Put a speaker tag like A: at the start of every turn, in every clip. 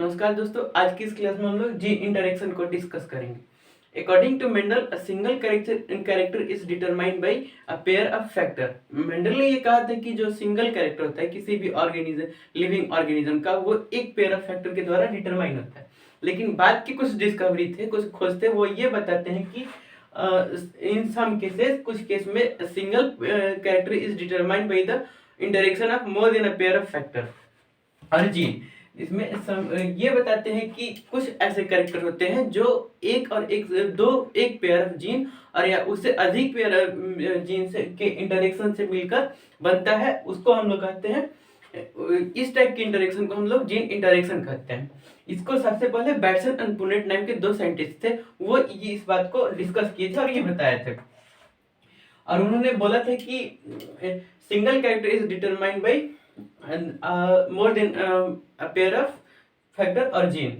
A: नमस्कार दोस्तों, आज की इस क्लास में हम लोग जीन इंटरेक्शन को डिस्कस करेंगे। According to Mendel, a single character is determined by a pair of factor. Mendel ने ये कहा था कि जो सिंगल कैरेक्टर होता है किसी भी ऑर्गेनिज्म, लिविंग ऑर्गेनिज्म का, वो एक पेयर ऑफ फैक्टर के द्वारा डिटरमाइन होता है। लेकिन बाद की कुछ डिस्कवरी थे, कुछ खोज थे, वो ये बताते हैं कि इन सम केसेस, कुछ केस में single character is determined by the interaction of more than a pair of factor और जीन। इसमें ये बताते हैं कि कुछ ऐसे कैरेक्टर होते हैं जो एक और एक दो एक पेयर ऑफ जीन और या उससे अधिक पेयर ऑफ जीन से के इंटरेक्शन से मिलकर बनता है, उसको हम लोग कहते हैं। इस टाइप के इंटरेक्शन को हम लोग जीन इंटरेक्शन कहते हैं। इसको सबसे पहले बैटसन एंड पुनेट नाम के दो साइंटिस्ट थे, वो ये इस बात को डिस्कस किए थे और ये बताए थे। और उन्होंने बोला था कि single character is determined bye more than a pair of factor और जीन।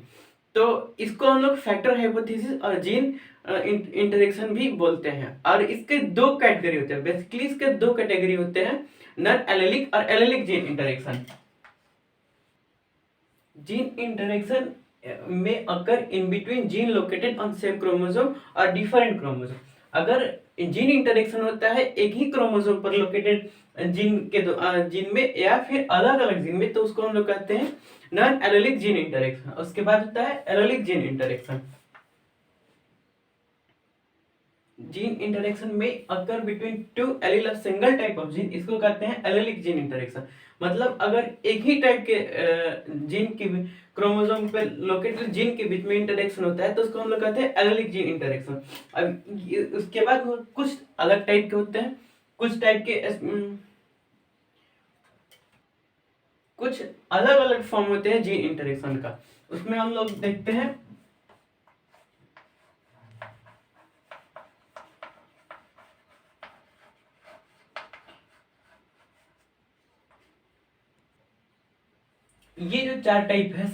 A: तो इसको हम लोग फैक्टर हाइपोथेसिस और जीन इंटरेक्शन भी बोलते हैं। और इसके दो कैटेगरी होते हैं, बेसिकली इसके दो कैटेगरी होते हैं, नॉन एलेलिक और allelic gene interaction. Gene interaction में occur in between gene located on same chromosome और डिफरेंट क्रोमोसोम। अगर जीन इंटरेक्शन होता है एक ही क्रोमोसोम पर लोकेटेड जीन में या फिर अलग अलग जीन में, तो उसको हम लोग कहते हैं नॉन एलोलिक जीन इंटरेक्शन। उसके बाद होता है एलोलिक जीन इंटरेक्शन। जीन इंटरेक्शन में occur between two allele of single type of gene, इसको कहते हैं एलोलिक जीन इंटरेक्शन। मतलब अगर एक ही टाइप के जीन के क्रोमोसोम पे लोकेटेड जीन के बीच में इंटरेक्शन होता है, तो उसको हम लोग कहते हैं एलोलिक जीन इंटरेक्शन। अब उसके बाद कुछ अलग टाइप के होते हैं, कुछ टाइप के कुछ अलग अलग फॉर्म होते हैं जीन इंटरेक्शन का। उसमें हम लोग देखते हैं ये जो चार टाइप है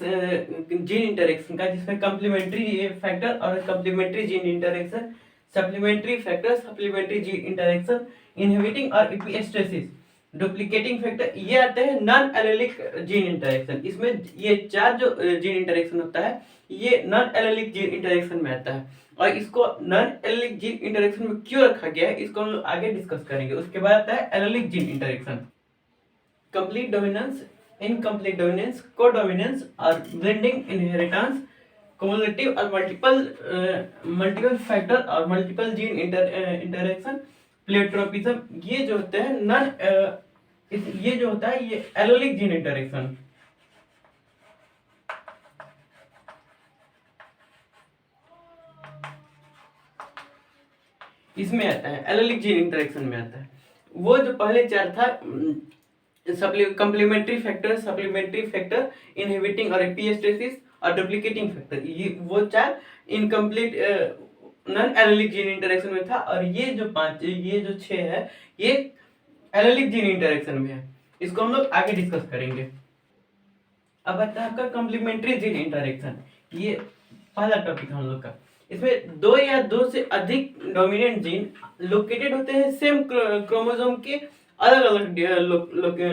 A: जीन इंटरेक्शन का, जिसमें कम्प्लीमेंट्री फैक्टर और complementary gene interaction, supplementary factor, supplementary gene interaction, inhibiting और एपिस्टेसिस, डुप्लीकेटिंग फैक्टर, ये आते हैं नॉन एलेलिक जीन इंटरेक्शन। इसमें ये चार जो जीन इंटरेक्शन होता है, ये नॉन एलेलिक जीन इंटरेक्शन में आता है। और इसको नॉन एलेलिक जीन इंटरेक्शन में क्यों रखा गया है, इसको हम लोग आगे डिस्कस करेंगे। उसके बाद आता है allylic gene interaction. Complete dominance, incomplete dominance, codominance or blending inheritance, cumulative और multiple factor और multiple gene interaction, pleiotropism, ये जो होते हैं ये जो होता है ये एलोलिक जीन इंटरेक्शन। इसमें आता है, एलोलिक जीन इंटरेक्शन में आता है। वो जो पहले चार था, complementary factor, supplementary factor, inhibiting और एपिस्टेसिस और डुप्लीकेटिंग फैक्टर, ये वो चार incomplete non allelic gene interaction में था। और ये जो छह है, ये एलोलिक जीन इंटरेक्शन में है। इसको हम लोग आगे डिस्कस करेंगे। अब आता है आपका कम्प्लीमेंट्री जीन इंटरेक्शन। ये पहला टॉपिक हम लोग का। इसमें दो या दो से अधिक डोमिनेंट जीन लोकेटेड होते हैं सेम क्रोमोसोम के अलग अलग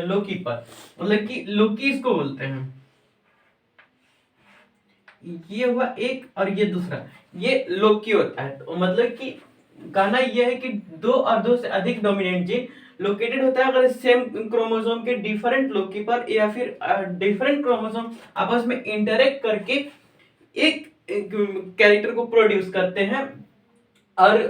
A: लोकी पर, मतलब कि लोकी इसको बोलते हैं। ये हुआ एक और ये दूसरा, ये लोकी होता है। तो मतलब कि कहना यह है कि दो और दो से अधिक डोमिनेंट जीन लोकेटेड होता है अगर सेम क्रोमोसोम के डिफरेंट लोकी पर, या फिर डिफरेंट क्रोमोसोम आपस में इंटरेक्ट करके एक कैरेक्टर को प्रोड्यूस करते हैं। और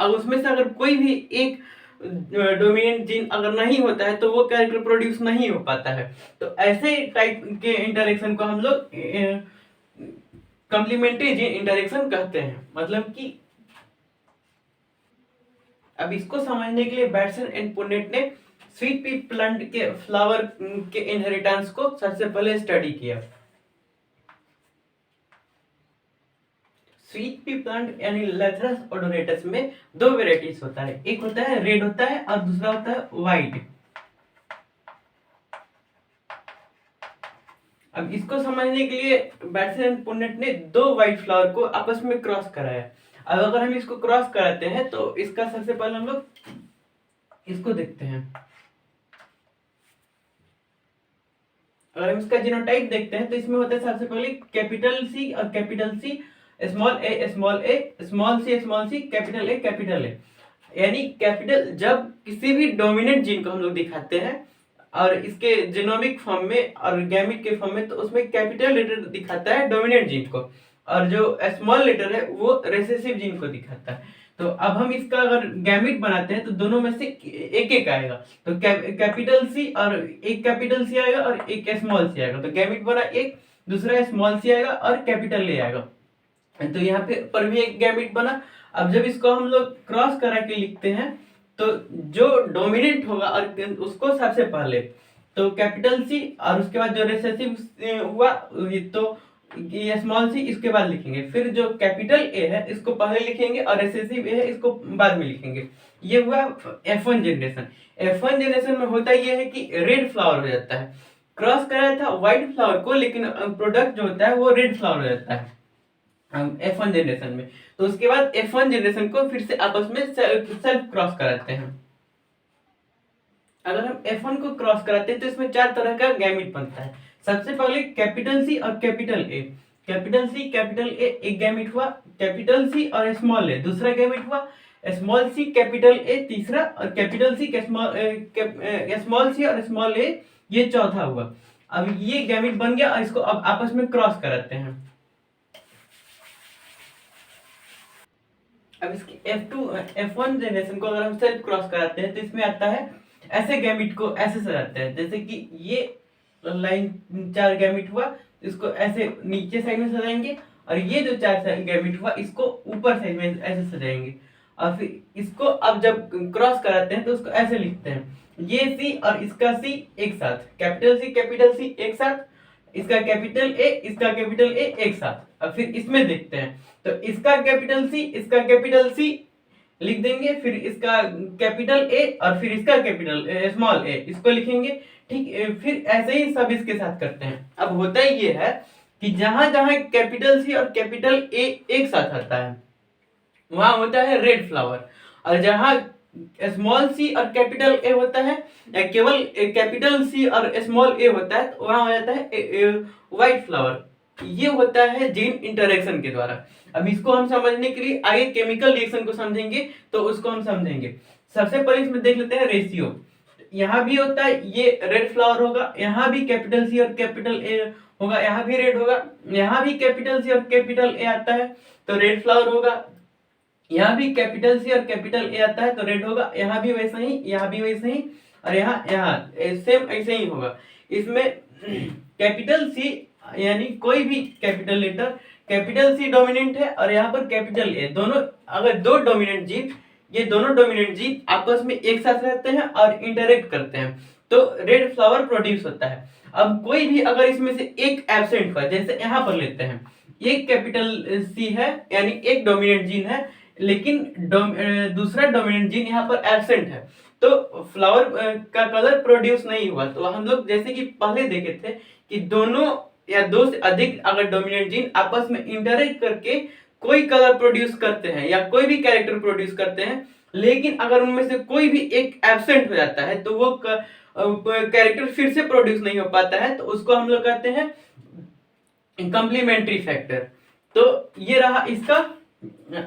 A: उसमें से अगर कोई भी एक डोमिनेंट जीन अगर नहीं होता है, तो वो कैरेक्टर प्रोड्यूस नहीं हो पाता है। तो ऐसे टाइप के इंटरेक्शन को हम लोग कम्प्लीमेंट्री जीन इंटरेक्शन कहते हैं। मतलब कि अब इसको समझने के लिए बैटसन एंड पुनेट ने स्वीट पी प्लांट के फ्लावर के इनहेरिटेंस को सबसे पहले स्टडी किया। स्वीट पी प्लांट यानी लैथरस ओडोरेटस में दो वेराइटीज होता है, एक होता है रेड होता है और दूसरा होता है व्हाइट। अब इसको समझने के लिए बैटसन एंड पुनेट ने दो व्हाइट फ्लावर को आपस में क्रॉस कराया। अब अगर हम इसको क्रॉस कराते हैं, तो इसका सबसे पहले हम लोग इसको देखते हैं। अगर हम इसका जीनोटाइप देखते हैं तो इसमें होता है सबसे पहले कैपिटल सी और capital C, small A small A, small C, capital A. यानी कैपिटल जब किसी भी डोमिनेंट जीन को हम लोग दिखाते हैं और इसके जीनोमिक फॉर्म में और गैमिट के फॉर्म में, तो उसमें कैपिटल लेटर दिखाता है डोमिनेंट जीन को, और जो स्मॉल लेटर है वो रिसेसिव जीन को दिखाता है। तो अब हम इसका अगर गैमिट बनाते हैं तो दोनों में से एक एक आएगा, तो कैपिटल सी और एक कैपिटल सी आएगा और एक स्मॉल सी आएगा, तो गैमिट बना एक, दूसरा स्मॉल सी आएगा और कैपिटल ए आएगा, तो यहाँ पे पर भी एक गैमिट बना। अब जब इसको हम लोग क्रॉस करा के लिखते हैं तो जो डोमिनेंट होगा और उसको सबसे पहले तो कैपिटल सी, और उसके बाद जो रिसेसिव हुआ तो ये स्मॉल सी इसके बाद लिखेंगे, फिर जो कैपिटल ए है इसको पहले लिखेंगे और रिसेसिव ए है इसको बाद में लिखेंगे। ये हुआ F1 जनरेशन। F1 जनरेशन में होता ये है कि रेड फ्लावर हो जाता है, क्रॉस कराया था व्हाइट फ्लावर को, लेकिन प्रोडक्ट जो होता है वो रेड फ्लावर हो जाता है F1 जनरेशन में। तो उसके बाद F1 जनरेशन को फिर से आपस में सेल्फ क्रॉस कराते हैं। अगर हम F1 को क्रॉस कराते हैं तो इसमें 4 तरह का गैमिट बनता है। सबसे पहले कैपिटल सी और capital A, capital C capital A एक गैमिट हुआ, कैपिटल सी और स्मॉल ए दूसरा गैमिट हुआ, स्मॉल सी कैपिटल ए तीसरा, और कैपिटल सी स्मॉल सी और स्मॉल ए ये चौथा हुआ। अब ये गैमिट बन गया और इसको अब आपस में क्रॉस कराते हैं। अब इसकी F1 जनरेशन को अगर हम सेल्फ क्रॉस कराते हैं तो इसमें आता है ऐसे गैमिट को ऐसे सजाते हैं, जैसे कि ये लाइन 4 गैमिट हुआ, इसको ऐसे नीचे साइड में सजाएंगे, और ये जो 4 गैमिट हुआ इसको ऊपर साइड में ऐसे सजाएंगे, और फिर इसको अब जब क्रॉस कराते हैं तो उसको ऐसे लिखते हैं, ये सी और इसका सी एक साथ, कैपिटल सी एक साथ, इसका कैपिटल ए एक साथ। अब फिर इसमें देखते हैं तो इसका कैपिटल सी लिख देंगे, फिर इसका कैपिटल ए और फिर इसका कैपिटल स्मॉल ए इसको लिखेंगे। ठीक, फिर ऐसे ही सब इसके साथ करते हैं। अब होता ही ये है कि जहां जहां कैपिटल सी और कैपिटल ए एक साथ आता है वहां होता है रेड फ्लावर, और जहां स्मॉल सी और कैपिटल ए होता है या केवल कैपिटल सी और स्मॉल ए होता है तो वहां हो जाता है व्हाइट फ्लावर। ये होता है जीन इंटरेक्शन के द्वारा। अब इसको हम समझने के लिए आगे केमिकल रिएक्शन को समझेंगे तो उसको हम समझेंगे। सबसे पहले इसमें देख लेते हैं रेशियो। यहाँ भी होता है ये रेड फ्लावर होगा, यहाँ भी कैपिटल सी और कैपिटल ए होगा, यहाँ भी रेड होगा, यहाँ भी कैपिटल सी और कैपिटल ए आता है तो रेड फ्लावर होगा, यहाँ भी कैपिटल सी और कैपिटल ए आता है तो रेड होगा, यहाँ भी वैसा ही, यहाँ भी वैसे ही, और यहाँ सेम ऐसे ही होगा। इसमें कैपिटल सी यानी कोई भी capital letter, capital C dominant है और यहाँ पर कैपिटल ए, दोनों अगर दो डोमिनेंट जीन, ये दोनों डोमिनेंट जीन आपस में एक साथ रहते हैं और इंटरेक्ट करते हैं तो रेड फ्लावर प्रोड्यूस होता है। अब कोई भी अगर इसमें से एक एब्सेंट हुआ, जैसे यहाँ पर लेते हैं एक कैपिटल सी है यानी एक डोमिनेंट जीन है, लेकिन दूसरा डोमिनेंट जीन यहाँ पर एब्सेंट है तो फ्लावर का कलर प्रोड्यूस नहीं हुआ। तो हम लोग जैसे कि पहले देखे थे कि दोनों या दो से अधिक अगर डोमिनेंट जीन आपस में इंटरेक्ट करके कोई कलर प्रोड्यूस करते हैं या कोई भी कैरेक्टर प्रोड्यूस करते हैं, लेकिन अगर उनमें से कोई भी एक एब्सेंट हो जाता है तो वो कैरेक्टर फिर से प्रोड्यूस नहीं हो पाता है, तो उसको हम लोग कहते हैं कंप्लीमेंट्री फैक्टर। तो ये रहा इसका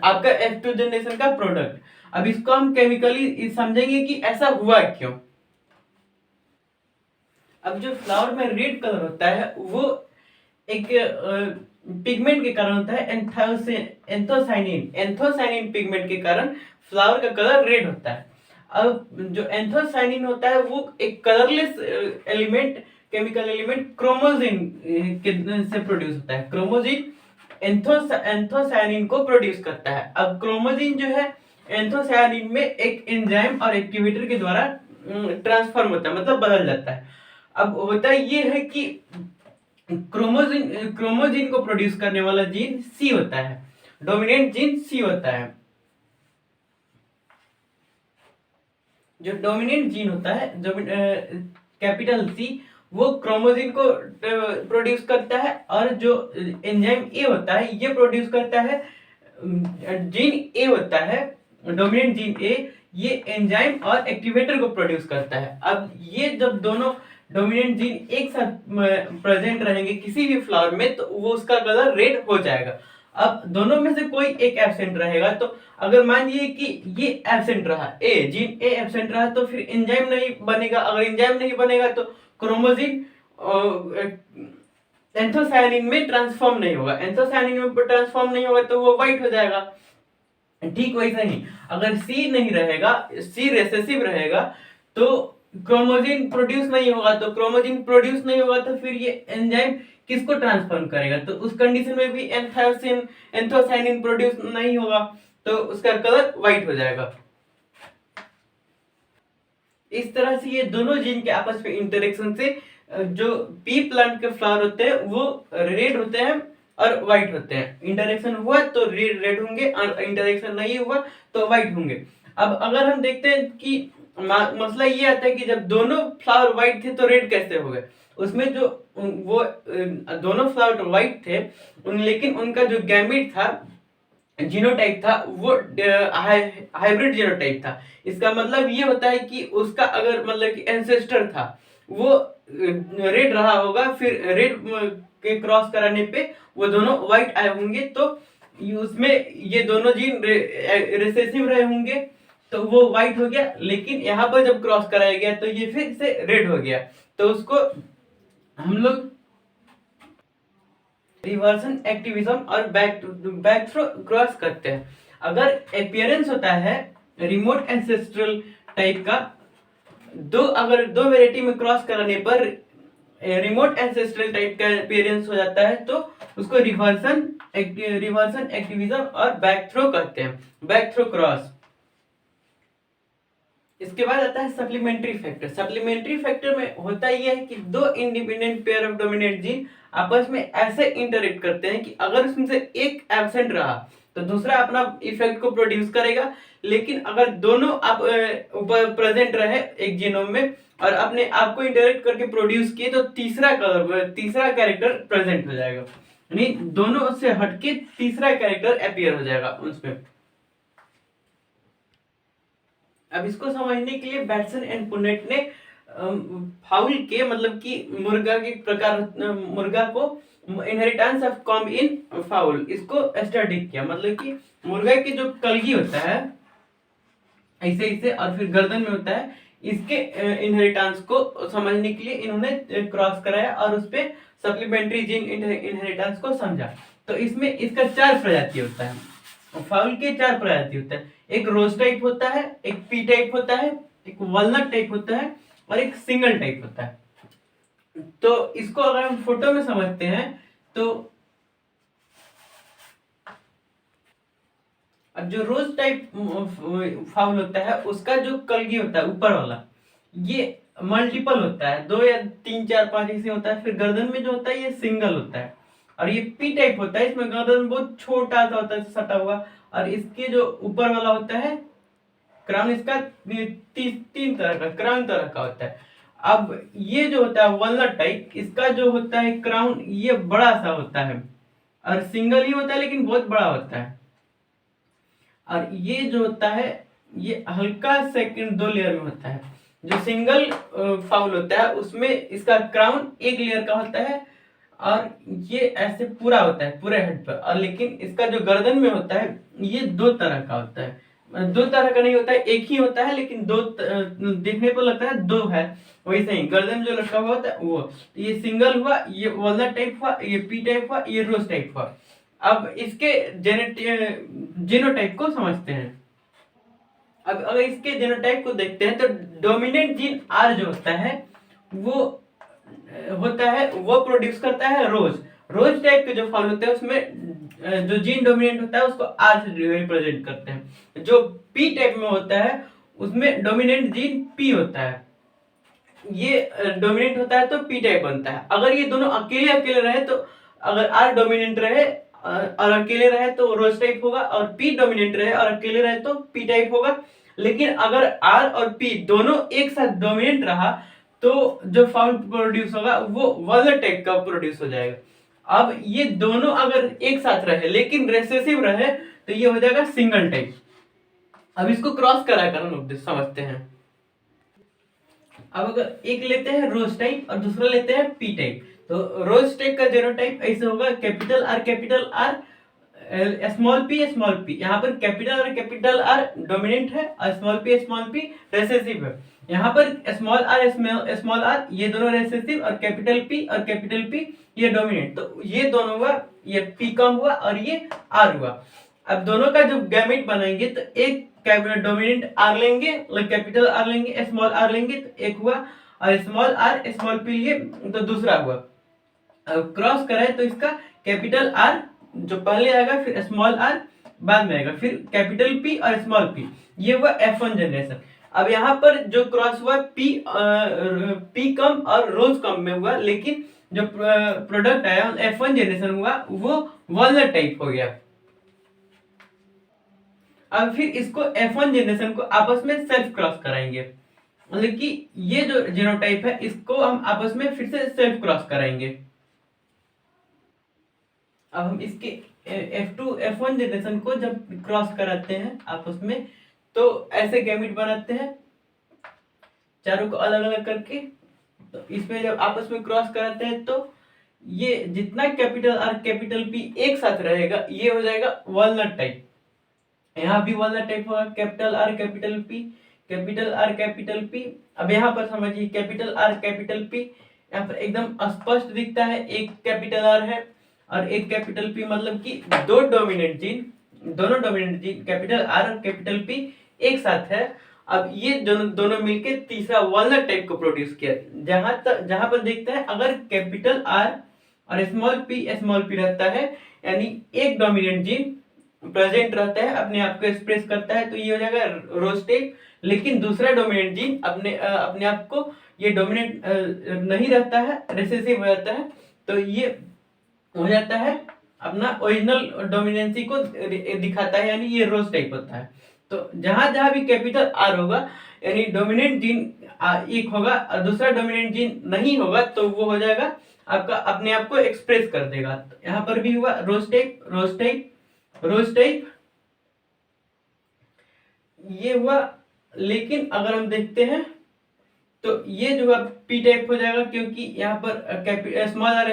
A: आपका F2 जनरेशन का प्रोडक्ट। अब इसको हम केमिकली समझेंगे कि ऐसा हुआ क्यों। अब जो फ्लावर में रेड कलर होता है वो एक पिगमेंट के कारण होता है, एंथोसाइनिन पिगमेंट के कारण फ्लावर का कलर रेड होता है। अब जो एंथोसाइनिन होता है वो एक कलरलेस एलिमेंट, केमिकल एलिमेंट क्रोमोजिन से प्रोड्यूस होता है। क्रोमोजिन एंथोसाइनिन को प्रोड्यूस करता है। अब क्रोमोजिन जो है एंथोसाइनिन में एक एंजाइम और एक्टिवेटर के द्वारा ट्रांसफॉर्म होता है, मतलब बदल जाता है। अब होता ये है कि क्रोमोजिन को प्रोड्यूस करने वाला जीन सी होता है, डोमिनेंट जीन सी होता है। जो डोमिनेंट जीन होता है जो कैपिटल सी वो क्रोमोजिन को प्रोड्यूस करता है, और जो एंजाइम ए होता है ये प्रोड्यूस करता है, जीन ए होता है डोमिनेंट जीन ए, ये एंजाइम और एक्टिवेटर को प्रोड्यूस करता है। अब ये जब दोनों डोमिनेंट जीन एक साथ प्रेजेंट रहेंगे किसी भी फ्लावर में तो वो उसका कलर रेड हो जाएगा। अब दोनों में से कोई एक एब्सेंट रहेगा, तो अगर मान लीजिए कि ये एब्सेंट रहा, ए जीन ए एब्सेंट रहा, तो फिर एंजाइम नहीं बनेगा। अगर एंजाइम नहीं बनेगा तो क्रोमोजीन एंथोसायनिन में ट्रांसफॉर्म नहीं होगा, एंथोसायनिन में ट्रांसफॉर्म नहीं होगा तो वो व्हाइट हो जाएगा। ठीक वैसा ही अगर सी नहीं रहेगा, सी रेसेसिव रहेगा, तो क्रोमोजिन प्रोड्यूस नहीं होगा, तो क्रोमोजिन प्रोड्यूस नहीं होगा तो फिर ये एंजाइम किसको ट्रांसफॉर्म करेगा, तो उस कंडीशन में भी एंथोसायनिन प्रोड्यूस नहीं होगा, तो उसका कलर व्हाइट हो जाएगा। इस तरह से ये दोनों जीन के आपस में इंटरेक्शन से जो पी प्लांट के फ्लावर होते हैं वो रेड होते हैं और व्हाइट होते हैं। इंटरेक्शन हुआ तो रेड होंगे और इंटरेक्शन नहीं हुआ तो व्हाइट होंगे। अब अगर हम देखते हैं कि मसला ये आता है कि जब दोनों फ्लावर व्हाइट थे तो रेड कैसे हो गए। उसमें जो वो दोनों फ्लावर व्हाइट थे लेकिन उनका जो गैमेट था, जीनोटाइप था, वो हाइब्रिड जीनोटाइप था। इसका मतलब ये होता है कि उसका अगर मतलब कि एंसेस्टर था वो रेड रहा होगा, फिर रेड के क्रॉस कराने पे वो दोनों व्हाइट आए होंगे, तो उसमें ये दोनों जीन रिसेसिव रहे होंगे तो वो व्हाइट हो गया। लेकिन यहाँ पर जब क्रॉस कराया गया तो ये फिर से रेड हो गया, तो उसको हम लोग रिवर्सन एक्टिविज्म और बैक थ्रो क्रॉस करते हैं। अगर अपीयरेंस होता है रिमोट एंसेस्ट्रल टाइप का, अगर दो वेराइटी में क्रॉस कराने पर रिमोट एंसेस्ट्रल टाइप का अपीयरेंस हो जाता है तो उसको रिवर्सन एक्टिविज्म और बैक थ्रो कहते हैं, बैक थ्रो क्रॉस। इसके बाद आता है सप्लीमेंट्री फैक्टर। सप्लीमेंट्री फैक्टर में होता यह है कि दो independent pair of dominant gene आपस में ऐसे इंटरेक्ट करते हैं कि अगर उसमें से एक एब्सेंट रहा तो दूसरा अपना इफेक्ट को प्रोड्यूस करेगा, लेकिन अगर दोनों आप ऊपर प्रेजेंट रहे एक जीनोम में और अपने आप को इंटरेक्ट करके प्रोड्यूस किए तो तीसरा कैरेक्टर प्रेजेंट हो जाएगा, यानी दोनों से हटके तीसरा कैरेक्टर अपीयर हो जाएगा उसमें। अब इसको समझने के लिए बैटसन एंड पुनेट ने फाउल के मतलब कि मुर्गा के प्रकार मुर्गा को inheritance of com in foul इसको स्टडी किया। मतलब कि मुर्गा की जो कलगी होता है ऐसे ऐसे और फिर गर्दन में होता है, इसके इनहेरिटेंस को समझने के लिए इन्होंने क्रॉस कराया और उस पे सप्लीमेंट्री जीन इनहेरिटेंस को समझा। तो इसमें इसका 4 प्रजाति होता है, फाउल के 4 प्रजाति होता है। एक रोज टाइप होता है, एक पी टाइप होता है, एक वॉलनट टाइप होता है और एक सिंगल टाइप होता है। तो इसको अगर हम फोटो में समझते हैं तो अब जो रोज टाइप फाउल होता है उसका जो कलगी होता है ऊपर वाला ये मल्टीपल होता है, 2 या 3 4 5 ऐसे होता है। फिर गर्दन में जो होता है ये सिंगल होता है। और ये पी टाइप होता है, इसमें गर्दन बहुत छोटा सा होता है सटा हुआ, और इसके जो ऊपर वाला होता है क्राउन, इसका 3 तरह का क्राउन तरह का होता है। अब ये जो होता है वॉलनट टाइप, इसका जो होता है क्राउन ये बड़ा सा होता है और सिंगल ही होता है लेकिन बहुत बड़ा होता है। और ये जो होता है ये हल्का सेकंड 2 लेयर में होता है। जो सिंगल फाउल होता है उसमें इसका क्राउन 1 लेयर का होता है और ये ऐसे पूरा होता है पूरे हेड पर, और लेकिन इसका जो गर्दन में होता है ये 2 तरह का होता है। 2 तरह का नहीं होता है, एक ही होता है लेकिन 2 देखने पर लगता है 2 है। वैसे ही गर्दन में जो लटका हुआ होता है वो, ये सिंगल हुआ, ये वॉलनट टाइप हुआ, ये पी टाइप हुआ, ये रोज टाइप हुआ। अब इसके जीनोटाइप को समझते हैं। अब अगर इसके जीनोटाइप को देखते हैं तो डोमिनेंट जीन आर जो होता है वो प्रोड्यूस करता है रोज टाइप के जो फॉल होते हैं उसमें जो जीन डोमिनेंट होता है उसको आर से रिप्रेजेंट करते हैं। जो पी टाइप में होता है उसमें डोमिनेंट जीन पी होता है, ये डोमिनेंट होता है तो पी टाइप बनता है। अगर ये दोनों अकेले अकेले रहे तो अगर आर डोमिनेंट रहे और अकेले रहे तो रोज टाइप होगा, और पी डोमिनेंट रहे और अकेले रहे तो पी टाइप होगा। लेकिन अगर आर और पी दोनों एक साथ डोमिनेंट रहा तो जो फाउल प्रोड्यूस होगा वो वॉलनट टाइप का प्रोड्यूस हो जाएगा। अब ये दोनों अगर एक साथ रहे लेकिन रेसेसिव रहे तो ये हो जाएगा सिंगल टाइप। अब इसको क्रॉस करा कर हम लोग समझते हैं। अब अगर एक लेते हैं रोज टाइप और दूसरा लेते हैं पी टाइप, तो रोज टाइप का जीनोटाइप ऐसे होगा, कैपिटल आर स्मॉल पी। यहाँ पर कैपिटल आर डोमिनेंट है और स्मॉल पी रेसेसिव है। यहाँ पर स्मॉल आर ये दोनों रेसेसिव और कैपिटल पी ये डोमिनेंट। तो ये दोनों हुआ, ये पी कम हुआ और ये आर हुआ। अब दोनों का जो गैमेट बनाएंगे तो एक डोमिनेंट आर लेंगे, कैपिटल आर लेंगे, स्मॉल आर लेंगे, तो एक हुआ, और स्मॉल आर स्मॉल पी लिए तो दूसरा हुआ। अब क्रॉस कराए तो इसका कैपिटल आर जो पहले आएगा, फिर स्मॉल आर बाद में आएगा, फिर कैपिटल पी और स्मॉल पी। ये हुआ F1 जनरेशन। अब यहाँ पर जो क्रॉस हुआ पी कम और रोज कम में हुआ, लेकिन जो प्रोडक्ट आया F1 जनरेशन हुआ वो वॉलनट टाइप हो गया। अब फिर इसको F1 जनरेशन को आपस में सेल्फ क्रॉस कराएंगे, मतलब कि ये जो जीनोटाइप है इसको हम आपस में फिर से सेल्फ क्रॉस कराएंगे। अब हम इसके F1 जनरेशन को जब क्रॉस कराते हैं आपस में, तो ऐसे गैमेट बनाते हैं चारों को अलग अलग करके। तो इसमें जब आपस में क्रॉस कराते हैं तो ये जितना कैपिटल आर कैपिटल पी एक साथ रहेगा ये हो जाएगा वॉलनट टाइप। यहाँ भी वॉलनट टाइप होगा, कैपिटल आर कैपिटल पी। अब यहाँ पर समझिए कैपिटल आर कैपिटल पी यहाँ पर एकदम स्पष्ट दिखता है, एक कैपिटल आर है और एक कैपिटल पी, मतलब कि दोनों डोमिनेंट जीन कैपिटल आर और कैपिटल पी एक साथ है। अब ये दोनों मिलके तीसरा वॉलनट टाइप को प्रोड्यूस किया। जहां पर देखते हैं अगर कैपिटल आर और स्मॉल पी रहता है, यानी एक डोमिनेंट जीन प्रेजेंट रहता है, अपने आप को एक्सप्रेस करता है, तो ये हो जाएगा रोज टाइप। लेकिन दूसरा डोमिनेंट जीन अपने आप को ये डोमिनेंट नहीं रहता है, रिसेसिव हो जाता है, तो ये हो जाता है अपना ओरिजिनल डोमिनेंसी को दिखाता है, यानी ये रोज टाइप होता है। तो जहां जहां भी कैपिटल आर होगा यानी डोमिनेंट जीन एक होगा और दूसरा डोमिनेंट जीन नहीं होगा, तो वो हो जाएगा आपका अपने आप को एक्सप्रेस कर देगा। तो यहाँ पर भी हुआ रोज टाइप ये हुआ। लेकिन अगर हम देखते हैं तो ये जो है पी टाइप हो जाएगा, क्योंकि यहाँ पर स्मॉल आर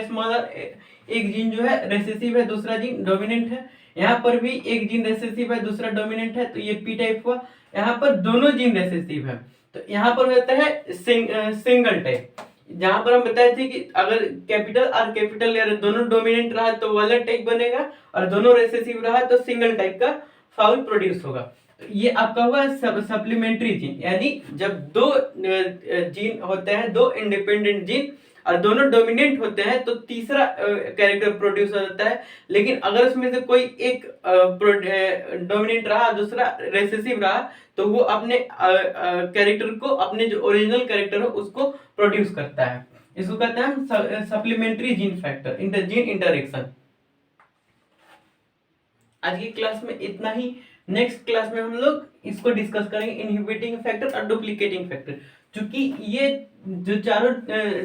A: एक जीन जो है रेसेसिव है, दूसरा जीन डोमिनेंट है। यहाँ पर भी एक जीन रेसेसिव है, दूसरा डोमिनेंट है, तो ये पी टाइप हुआ। यहाँ पर दोनों जीन रेसेसिव है, तो यहाँ पर होता है सिंगल टाइप। जहां पर हम बताए थे कि अगर कैपिटल और कैपिटल या दोनों डोमिनेंट रहा तो वॉलनट टाइप बनेगा, और दोनों रेसेसिव रहा तो सिंगल टाइप का फाउल प्रोड्यूस होगा। तो ये आपका हुआ सप्लीमेंट्री जीन, यानी जब दो जीन होते हैं, दो इंडिपेंडेंट जीन और दोनों डोमिनेंट होते हैं, तो तीसरा कैरेक्टर प्रोड्यूस हो जाता है। लेकिन अगर उसमें से कोई एक डोमिनेंट रहा, दूसरा रेसेसिव रहा, तो वो अपने कैरेक्टर को, अपने जो ओरिजिनल कैरेक्टर हो उसको प्रोड्यूस करता है। इसको कहते हैं हम supplementary gene factor, gene interaction. आज की क्लास में इतना ही। नेक्स्ट क्लास में हम लोग इसको डिस्कस करेंगे, इनहिबिटिंग फैक्टर और डुप्लीकेटिंग फैक्टर। क्योंकि ये जो चारों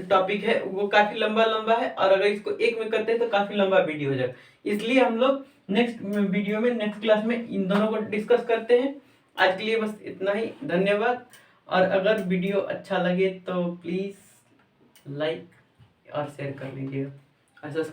A: टॉपिक है वो काफी लंबा है, और अगर इसको एक में करते हैं तो काफी लंबा वीडियो हो जाएगा। इसलिए हम लोग नेक्स्ट वीडियो में, नेक्स्ट क्लास में इन दोनों को डिस्कस करते हैं। आज के लिए बस इतना ही, धन्यवाद। और अगर वीडियो अच्छा लगे तो प्लीज लाइक और शेयर कर लीजिएगा। ऐसा